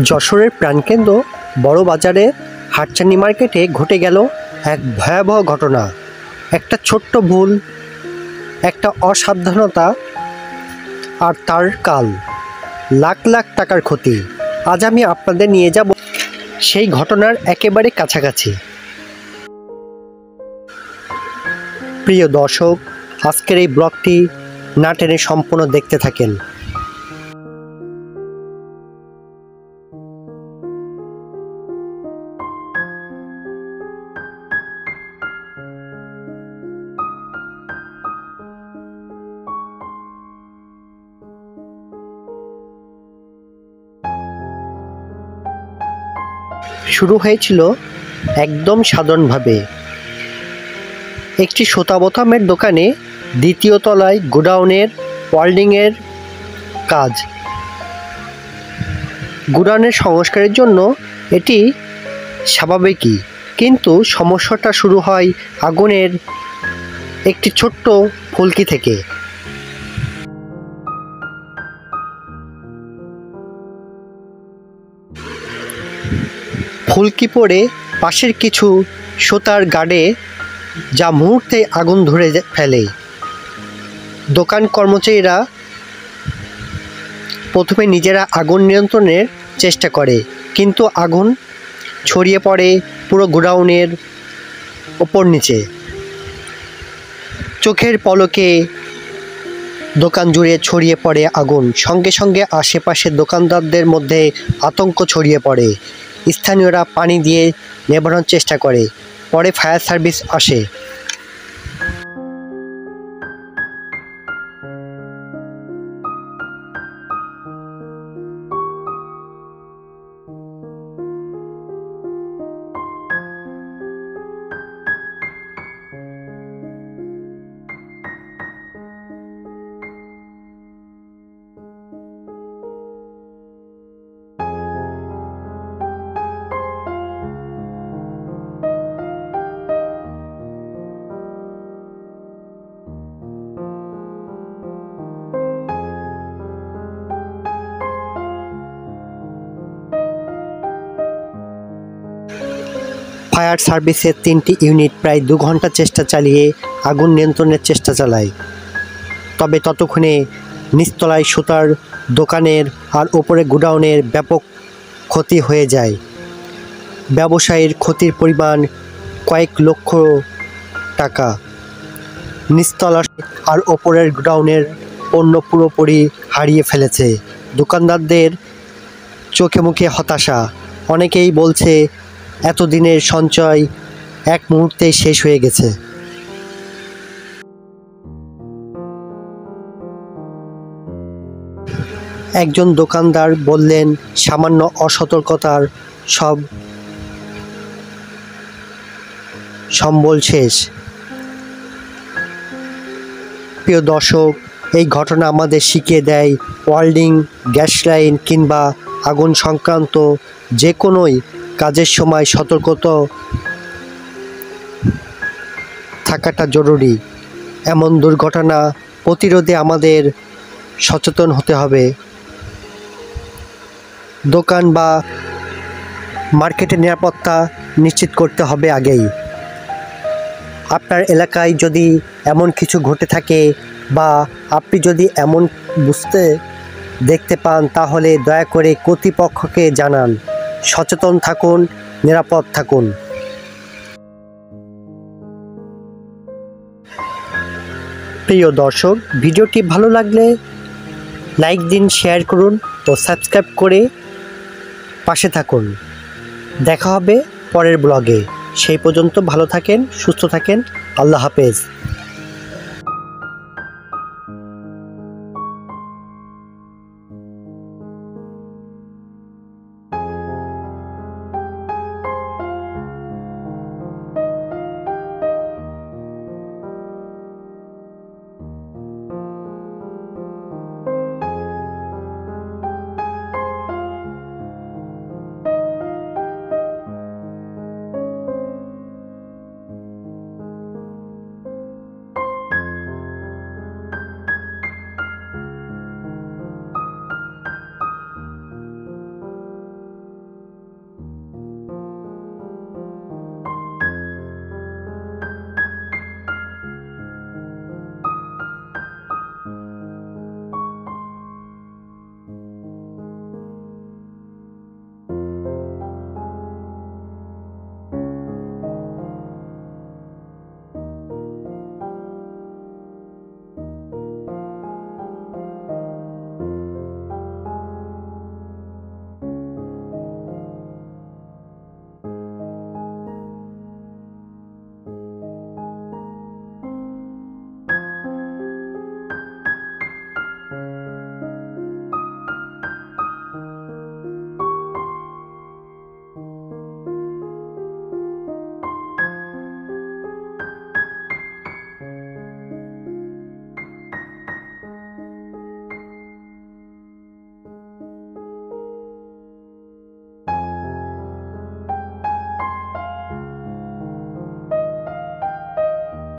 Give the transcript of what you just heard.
যশোরের প্রাণকেন্দ্র বড় বাজারে হাটচানি মার্কেটে ঘটে গেল এক ভয়াবহ ঘটনা। একটা ছোট্ট ভুল, একটা অসাবধানতা, আর তার কাল লাখ লাখ টাকার ক্ষতি। আজ আমি আপনাদের নিয়ে যাব সেই ঘটনার একেবারে কাছাকাছি। প্রিয় দর্শক, আজকের এই ব্লগটি না টেনে সম্পূর্ণ দেখতে থাকেন। শুরু হয়েছিল একদম সাধারণভাবে। একটি সুতা বোতামের দোকানে দ্বিতীয় তলায় গোডাউনের ওয়েল্ডিংয়ের কাজ। গোডাউনের সংস্কারের জন্য এটি স্বাভাবিকই, কিন্তু সমস্যাটা শুরু হয় আগুনের একটি ছোট্ট ফুলকি থেকে। ফুলকি পড়ে পাশের কিছু সুতার গার্ডে, যা মুহূর্তে আগুন ধরে ফেলে। দোকান কর্মচারীরা প্রথমে নিজেরা আগুন নিয়ন্ত্রণের চেষ্টা করে, কিন্তু আগুন ছড়িয়ে পড়ে পুরো গোডাউনের ওপর নিচে। চোখের পলকে দোকান জুড়ে ছড়িয়ে পড়ে আগুন। সঙ্গে সঙ্গে আশেপাশের দোকানদারদের মধ্যে আতঙ্ক ছড়িয়ে পড়ে। স্থানীয়রা পানি দিয়ে নেভানোর চেষ্টা করে। পরে ফায়ার সার্ভিস আসে। ফায়ার সার্ভিসের 3টি ইউনিট প্রায় 2 ঘন্টা চেষ্টা চালিয়ে আগুন নিয়ন্ত্রণের চেষ্টা চালায়। তবে ততক্ষণে নিচতলায় সুতার দোকানের আর ওপরে গোডাউনের ব্যাপক ক্ষতি হয়ে যায়। ব্যবসায়ীর ক্ষতির পরিমাণ কয়েক লক্ষ টাকা। নিচতলা আর ওপরের গোডাউনের পণ্য পুরোপুরি হারিয়ে ফেলেছে। দোকানদারদের চোখে মুখে হতাশা। অনেকেই বলছে এতদিনের সঞ্চয় এক মুহূর্তেই শেষ হয়ে গেছে। একজন দোকানদার বললেন, সামান্য অসতর্কতার সব সম্বল শেষ। প্রিয় দর্শক, এই ঘটনা আমাদের শিখিয়ে দেয়, ওয়েল্ডিং, গ্যাস লাইন কিংবা আগুন সংক্রান্ত যে কোনোই কাজের সময় সতর্কতা থাকাটা জরুরি। এমন দুর্ঘটনা প্রতিরোধে আমাদের সচেতন হতে হবে। দোকান বা মার্কেটের নিরাপত্তা নিশ্চিত করতে হবে আগেই। আপনার এলাকায় যদি এমন কিছু ঘটে থাকে বা আপনি যদি এমন দেখতে পান, তাহলে দয়া করে কর্তৃপক্ষকে জানান। সচেতন থাকুন, নিরাপদ থাকুন। প্রিয় দর্শক, ভিডিওটি ভালো লাগলে লাইক দিন, শেয়ার করুন ও সাবস্ক্রাইব করে পাশে থাকুন। দেখা হবে পরের ব্লগে। সেই পর্যন্ত ভালো থাকেন, সুস্থ থাকেন। আল্লাহ হাফেজ।